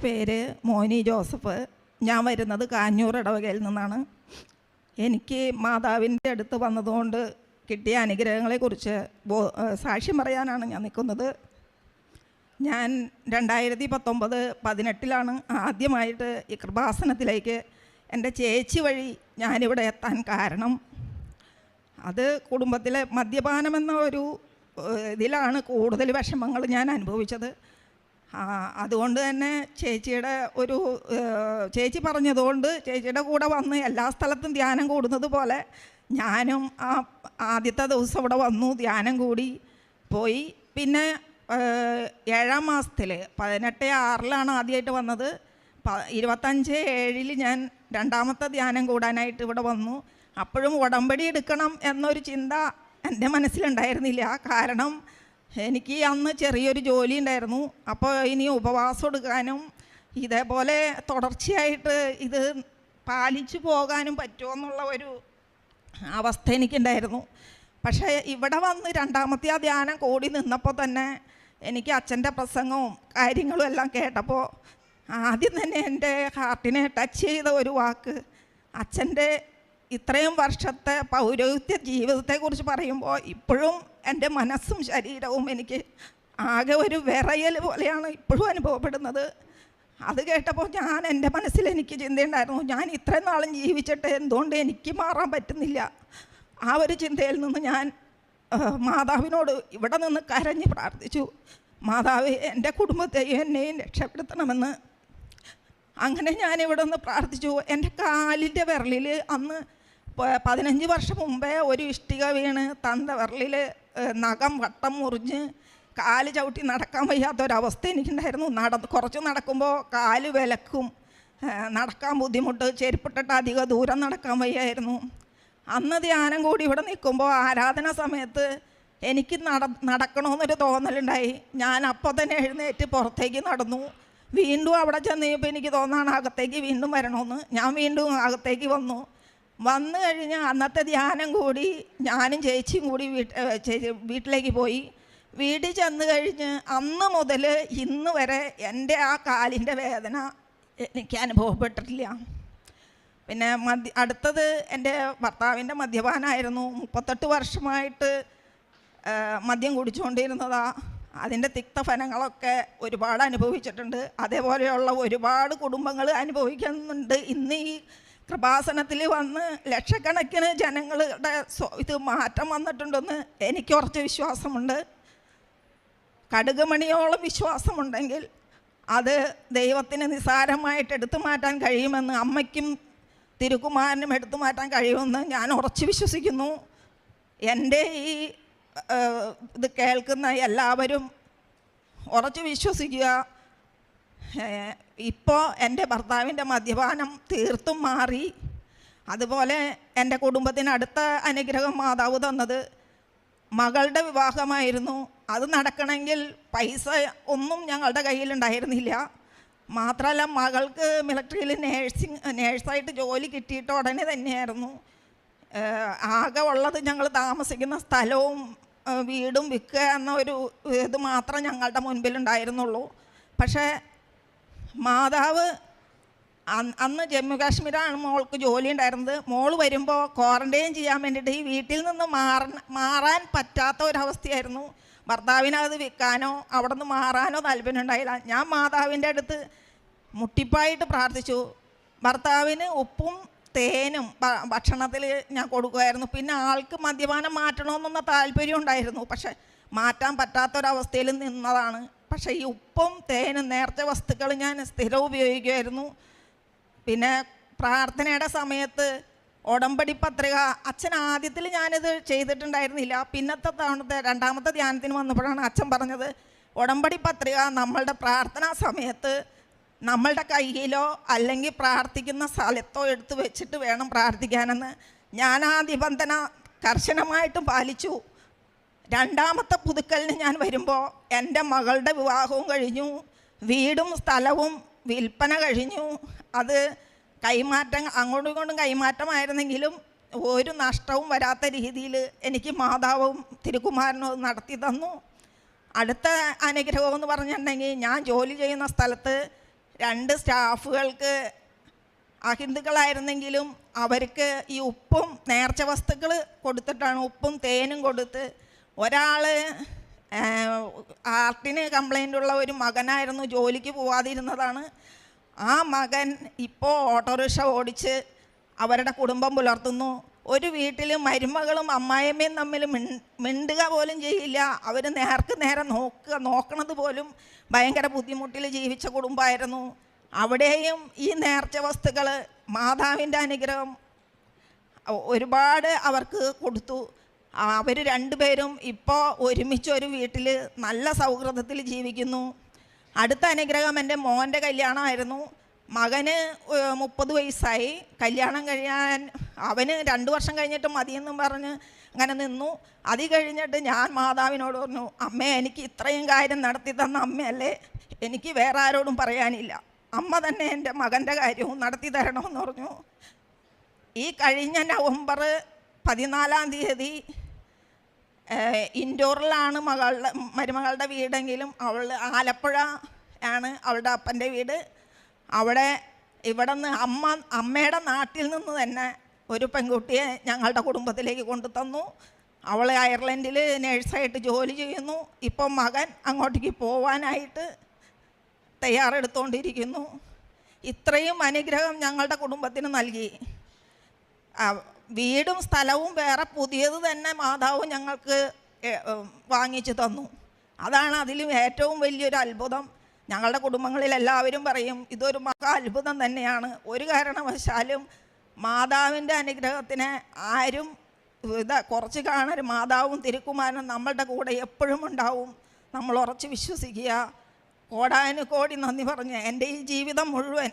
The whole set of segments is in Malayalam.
പേര് മോനി ജോസഫ്. ഞാൻ വരുന്നത് കാഞ്ഞൂർ ഇടവകയിൽ നിന്നാണ്. എനിക്ക് മാതാവിൻ്റെ അടുത്ത് വന്നതുകൊണ്ട് കിട്ടിയ അനുഗ്രഹങ്ങളെക്കുറിച്ച് സാക്ഷ്യം പറയാനാണ് ഞാൻ നിൽക്കുന്നത്. ഞാൻ 2019-18 ആദ്യമായിട്ട് ഈ കൃപാസനത്തിലേക്ക് എൻ്റെ ചേച്ചി വഴി ഞാനിവിടെ എത്താൻ കാരണം. അത് കുടുംബത്തിലെ മദ്യപാനമെന്ന ഒരു ഇതിലാണ് കൂടുതൽ വിഷമങ്ങൾ ഞാൻ അനുഭവിച്ചത്. അതുകൊണ്ട് തന്നെ ചേച്ചി പറഞ്ഞതുകൊണ്ട് ചേച്ചിയുടെ കൂടെ വന്ന് എല്ലാ സ്ഥലത്തും ധ്യാനം കൂടുന്നത് പോലെ ഞാനും ആദ്യത്തെ ദിവസം ഇവിടെ വന്നു, ധ്യാനം കൂടി പോയി. പിന്നെ 7-ാം മാസത്തിൽ 18/6 ആദ്യമായിട്ട് വന്നത്. 25/7 ഞാൻ രണ്ടാമത്തെ ധ്യാനം കൂടാനായിട്ട് ഇവിടെ വന്നു. അപ്പോഴും ഉടമ്പടി എടുക്കണം എന്നൊരു ചിന്ത എൻ്റെ മനസ്സിലുണ്ടായിരുന്നില്ല. കാരണം എനിക്ക് അന്ന് ചെറിയൊരു ജോലി ഉണ്ടായിരുന്നു. അപ്പോൾ ഇനി ഉപവാസം എടുക്കാനും ഇതേപോലെ തുടർച്ചയായിട്ട് ഇത് പാലിച്ചു പോകാനും പറ്റുമോ എന്നുള്ള ഒരു അവസ്ഥ എനിക്കുണ്ടായിരുന്നു. പക്ഷേ ഇവിടെ വന്ന് രണ്ടാമത്തെ ധ്യാനം കൂടി നിന്നപ്പോൾ തന്നെ എനിക്ക് അച്ഛൻ്റെ പ്രസംഗവും കാര്യങ്ങളും എല്ലാം കേട്ടപ്പോൾ ആദ്യം തന്നെ എൻ്റെ ഹാർട്ടിനെ ടച്ച് ചെയ്ത ഒരു വാക്ക്, അച്ഛൻ്റെ ഇത്രയും വർഷത്തെ പൗരോഹിത്യ ജീവിതത്തെക്കുറിച്ച് പറയുമ്പോൾ ഇപ്പോഴും എൻ്റെ മനസ്സും ശരീരവും എനിക്ക് ആകെ ഒരു വിറയൽ പോലെയാണ് ഇപ്പോഴും അനുഭവപ്പെടുന്നത്. അത് കേട്ടപ്പോൾ എൻ്റെ മനസ്സിൽ എനിക്ക് ചിന്തയുണ്ടായിരുന്നു, ഞാൻ ഇത്രയും നാളും ജീവിച്ചിട്ട് എന്തുകൊണ്ട് എനിക്ക് മാറാൻ പറ്റുന്നില്ല. ആ ഒരു ചിന്തയിൽ നിന്ന് ഞാൻ മാതാവിനോട് ഇവിടെ നിന്ന് കരഞ്ഞ് പ്രാർത്ഥിച്ചു, മാതാവ് എൻ്റെ കുടുംബത്തെയും എന്നെയും രക്ഷപ്പെടുത്തണമെന്ന്. അങ്ങനെ ഞാനിവിടെ നിന്ന് പ്രാർത്ഥിച്ചു. എൻ്റെ കാലിൻ്റെ വിരലിൽ അന്ന് 15 വർഷം മുമ്പേ ഒരു ഇഷ്ടിക വീണ് തന്ത വിരലിൽ നഖം വട്ടം മുറിഞ്ഞ് കാല് ചവിട്ടി നടക്കാൻ വയ്യാത്തൊരവസ്ഥ എനിക്കുണ്ടായിരുന്നു. കുറച്ച് നടക്കുമ്പോൾ കാല് വിലക്കും, നടക്കാൻ ബുദ്ധിമുട്ട്, ചെരുപ്പിട്ടിട്ട് അധിക ദൂരം നടക്കാൻ വയ്യായിരുന്നു. അന്ന് ധ്യാനം കൂടി ഇവിടെ നിൽക്കുമ്പോൾ ആരാധന സമയത്ത് എനിക്ക് നടക്കണമെന്നൊരു തോന്നലുണ്ടായി. ഞാൻ അപ്പോൾ തന്നെ എഴുന്നേറ്റ് പുറത്തേക്ക് നടന്നു. വീണ്ടും അവിടെ ചെന്ന് കഴിഞ്ഞപ്പോൾ എനിക്ക് തോന്നാണ് അകത്തേക്ക് വീണ്ടും വരണമെന്ന്. ഞാൻ വീണ്ടും അകത്തേക്ക് വന്നു കഴിഞ്ഞ് അന്നത്തെ ധ്യാനം കൂടി ഞാനും ചേച്ചിയും കൂടി വീട്ടിലേക്ക് പോയി. വീട്ടിൽ ചെന്ന് കഴിഞ്ഞ് അന്ന് മുതൽ ഇന്ന് വരെ എൻ്റെ ആ കാലിൻ്റെ വേദന എനിക്ക് അനുഭവപ്പെട്ടിട്ടില്ല. പിന്നെ അടുത്തത് എൻ്റെ ഭർത്താവിൻ്റെ മദ്യപാനമായിരുന്നു. 38 വർഷമായിട്ട് മദ്യം കുടിച്ചുകൊണ്ടിരുന്നതാണ്. അതിൻ്റെ തിക്തഫലങ്ങളൊക്കെ ഒരുപാട് അനുഭവിച്ചിട്ടുണ്ട്. അതേപോലെയുള്ള ഒരുപാട് കുടുംബങ്ങൾ അനുഭവിക്കുന്നുണ്ട്. ഇന്ന് ഈ കൃപാസനത്തിൽ വന്ന് ലക്ഷക്കണക്കിന് ജനങ്ങളുടെ ഇത് മാറ്റം വന്നിട്ടുണ്ടെന്ന് എനിക്ക് കുറച്ച് വിശ്വാസമുണ്ട്. കടുകുമണിയോളം വിശ്വാസമുണ്ടെങ്കിൽ അത് ദൈവത്തിന് നിസ്സാരമായിട്ട് എടുത്തു മാറ്റാൻ കഴിയുമെന്ന്, അമ്മയ്ക്കും തിരുക്കുമാരനും എടുത്തു മാറ്റാൻ കഴിയുമെന്ന് ഞാൻ ഉറച്ചു വിശ്വസിക്കുന്നു. എൻ്റെ ഈ ഇത് കേൾക്കുന്ന എല്ലാവരും ഉറച്ചു വിശ്വസിക്കുക. ഇപ്പോൾ എൻ്റെ ഭർത്താവിൻ്റെ മദ്യപാനം തീർത്തും മാറി. അതുപോലെ എൻ്റെ കുടുംബത്തിന് അടുത്ത അനുഗ്രഹം മാതാവ് തന്നത് മകളുടെ വിവാഹമായിരുന്നു. അത് നടക്കണമെങ്കിൽ പൈസ ഒന്നും ഞങ്ങളുടെ കയ്യിലുണ്ടായിരുന്നില്ല. മാത്രമല്ല മകൾക്ക് മിലിറ്ററിയിൽ നേഴ്സായിട്ട് ജോലി കിട്ടിയിട്ട് ഉടനെ തന്നെയായിരുന്നു. ആകെ ഉള്ളത് ഞങ്ങൾ താമസിക്കുന്ന സ്ഥലവും വീടും വിൽക്കുക എന്ന ഒരു ഇത് മാത്രം ഞങ്ങളുടെ മുൻപിലുണ്ടായിരുന്നുള്ളൂ. പക്ഷേ മാതാവ് അന്ന് ജമ്മു കാശ്മീരാണ് മോൾക്ക് ജോലി ഉണ്ടായിരുന്നത്. മോൾ വരുമ്പോൾ ക്വാറൻറ്റൈൻ ചെയ്യാൻ വേണ്ടിയിട്ട് ഈ വീട്ടിൽ നിന്ന് മാറാൻ പറ്റാത്ത ഒരവസ്ഥയായിരുന്നു. ഭർത്താവിനത് വിൽക്കാനോ അവിടെ നിന്ന് മാറാനോ താല്പര്യം ഉണ്ടായില്ല. ഞാൻ മാതാവിൻ്റെ അടുത്ത് മുട്ടിപ്പായിട്ട് പ്രാർത്ഥിച്ചു. ഭർത്താവിന് ഉപ്പും തേനും ഭക്ഷണത്തിൽ ഞാൻ കൊടുക്കുമായിരുന്നു. പിന്നെ ആൾക്ക് മദ്യപാനം മാറ്റണമെന്നൊന്ന താല്പര്യം ഉണ്ടായിരുന്നു. പക്ഷെ മാറ്റാൻ പറ്റാത്തൊരവസ്ഥയിൽ നിന്നതാണ്. പക്ഷേ ഈ ഉപ്പും തേനും നേർച്ച വസ്തുക്കൾ ഞാൻ സ്ഥിരം ഉപയോഗിക്കുമായിരുന്നു. പിന്നെ പ്രാർത്ഥനയുടെ സമയത്ത് ഉടമ്പടി പത്രിക അച്ഛൻ ആദ്യത്തിൽ ഞാനിത് ചെയ്തിട്ടുണ്ടായിരുന്നില്ല. പിന്നത്തെ രണ്ടാമത്തെ ധ്യാനത്തിന് വന്നപ്പോഴാണ് അച്ഛൻ പറഞ്ഞത്, ഉടമ്പടി പത്രിക നമ്മളുടെ പ്രാർത്ഥനാ സമയത്ത് നമ്മളുടെ കയ്യിലോ അല്ലെങ്കിൽ പ്രാർത്ഥിക്കുന്ന സ്ഥലത്തോ എടുത്ത് വെച്ചിട്ട് വേണം പ്രാർത്ഥിക്കാനെന്ന്. ഞാൻ ആ നിബന്ധന കർശനമായിട്ടും പാലിച്ചു. രണ്ടാമത്തെ പുതുക്കലിന് ഞാൻ വരുമ്പോൾ എൻ്റെ മകളുടെ വിവാഹവും കഴിഞ്ഞു, വീടും സ്ഥലവും വിൽപ്പന കഴിഞ്ഞു. അത് കൈമാറ്റം അങ്ങോട്ടും ഇങ്ങോട്ടും കൈമാറ്റമായിരുന്നെങ്കിലും ഒരു നഷ്ടവും വരാത്ത രീതിയിൽ എനിക്ക് മാതാവും തിരുക്കുമാരനും നടത്തി തന്നു. അടുത്ത അനുഗ്രഹം എന്ന് പറഞ്ഞിട്ടുണ്ടെങ്കിൽ ഞാൻ ജോലി ചെയ്യുന്ന സ്ഥലത്ത് 2 സ്റ്റാഫുകൾക്ക് അഹിന്ദുക്കളായിരുന്നെങ്കിലും അവർക്ക് ഈ ഉപ്പും നേർച്ച വസ്തുക്കൾ കൊടുത്തിട്ടാണ്, ഉപ്പും തേനും കൊടുത്ത്. ഒരാൾ ഹാർട്ടിന് കംപ്ലൈൻ്റുള്ള ഒരു മകനായിരുന്നു, ജോലിക്ക് പോവാതിരുന്നതാണ്. ആ മകൻ ഇപ്പോൾ ഓട്ടോറിക്ഷ ഓടിച്ച് അവരുടെ കുടുംബം പുലർത്തുന്നു. ഒരു വീട്ടിൽ മരുമകളും അമ്മായിയമ്മയും തമ്മിൽ മിണ്ടുക പോലും ചെയ്യില്ല. അവർ നേർക്ക് നേരെ നോക്കണത് പോലും ഭയങ്കര ബുദ്ധിമുട്ടിൽ ജീവിച്ച കുടുംബമായിരുന്നു. അവിടെയും ഈ നേർച്ച വസ്തുക്കൾ മാതാവിൻ്റെ അനുഗ്രഹം ഒരുപാട് അവർക്ക് കൊടുത്തു. അവർ 2 പേരും ഇപ്പോൾ ഒരുമിച്ച് ഒരു വീട്ടിൽ നല്ല സൗഹൃദത്തിൽ ജീവിക്കുന്നു. അടുത്ത അനുഗ്രഹം എൻ്റെ മോൻ്റെ കല്യാണമായിരുന്നു. മകന് 30 വയസ്സായി. കല്യാണം കഴിയാൻ അവന് 2 വർഷം കഴിഞ്ഞിട്ട് മതിയെന്നും പറഞ്ഞ് അങ്ങനെ നിന്നു. അത് കഴിഞ്ഞിട്ട് ഞാൻ മാതാവിനോട് പറഞ്ഞു, അമ്മേ, എനിക്ക് ഇത്രയും കാര്യം നടത്തി തന്ന അമ്മയല്ലേ, എനിക്ക് വേറെ ആരോടും പറയാനില്ല, അമ്മ തന്നെ എൻ്റെ മകൻ്റെ കാര്യവും നടത്തി തരണമെന്ന് പറഞ്ഞു. ഈ കഴിഞ്ഞ നവംബർ 14-ാം തീയതി ഇൻഡോറിലാണ് മരുമകളുടെ വീടെങ്കിലും അവൾ ആലപ്പുഴ ആണ് അവളുടെ അപ്പൻ്റെ വീട്. ഇവിടെ നിന്ന് അമ്മയുടെ നാട്ടിൽ നിന്ന് തന്നെ ഒരു പെൺകുട്ടിയെ ഞങ്ങളുടെ കുടുംബത്തിലേക്ക് കൊണ്ടു തന്നു. അവൾ അയർലൻഡിൽ നേഴ്സായിട്ട് ജോലി ചെയ്യുന്നു. ഇപ്പം മകൻ അങ്ങോട്ടേക്ക് പോവാനായിട്ട് തയ്യാറെടുത്തുകൊണ്ടിരിക്കുന്നു. ഇത്രയും അനുഗ്രഹം ഞങ്ങളുടെ കുടുംബത്തിന് നൽകി. വീടും സ്ഥലവും വേറെ പുതിയത് തന്നെ മാതാവ് ഞങ്ങൾക്ക് വാങ്ങിച്ചു തന്നു. അതാണ് അതിലും ഏറ്റവും വലിയൊരു അത്ഭുതം. ഞങ്ങളുടെ കുടുംബങ്ങളിൽ എല്ലാവരും പറയും ഇതൊരു മഹാ അത്ഭുതം തന്നെയാണ്. ഒരു കാരണവശാലും മാതാവിൻ്റെ അനുഗ്രഹത്തിന് ആരും കുറച്ച് കാണരുത്. മാതാവും തിരുക്കുമാരനും നമ്മളുടെ കൂടെ എപ്പോഴും ഉണ്ടാവും. നമ്മൾ ഉറച്ച് വിശ്വസിക്കുക. കോടാനുകോടി നന്ദി പറഞ്ഞ് എൻ്റെ ഈ ജീവിതം മുഴുവൻ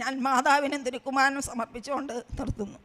ഞാൻ മാതാവിനും തിരുക്കുമാരനും സമർപ്പിച്ചുകൊണ്ട് നിർത്തുന്നു.